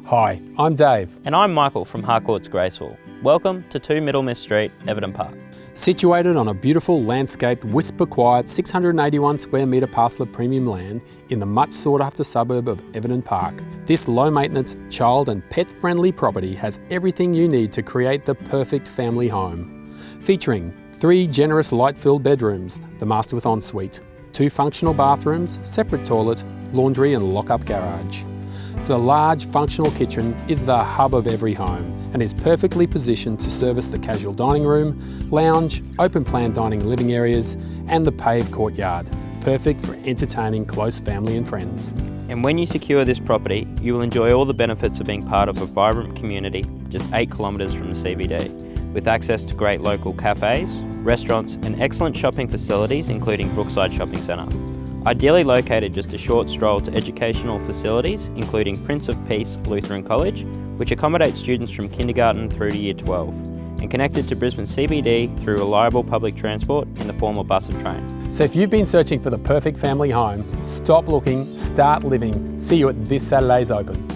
Hi, I'm Dave. And I'm Michael from Harcourt's Graceful. Welcome to 2 Middlemiss Street, Everton Park. Situated on a beautiful landscaped, whisper-quiet 681 square metre parcel of premium land in the much sought-after suburb of Everton Park, this low-maintenance, child and pet-friendly property has everything you need to create the perfect family home. Featuring 3 generous light-filled bedrooms, the master with ensuite, 2 functional bathrooms, separate toilet, laundry and lock-up garage. The large functional kitchen is the hub of every home and is perfectly positioned to service the casual dining room, lounge, open-plan dining living areas and the paved courtyard, perfect for entertaining close family and friends. And when you secure this property, you will enjoy all the benefits of being part of a vibrant community just 8 kilometres from the CBD, with access to great local cafés, restaurants and excellent shopping facilities including Brookside Shopping Centre. Ideally located just a short stroll to educational facilities including Prince of Peace Lutheran College, which accommodates students from kindergarten through to year 12, and connected to Brisbane CBD through reliable public transport in the form of bus and train. So if you've been searching for the perfect family home, stop looking, start living. See you at this Saturday's open.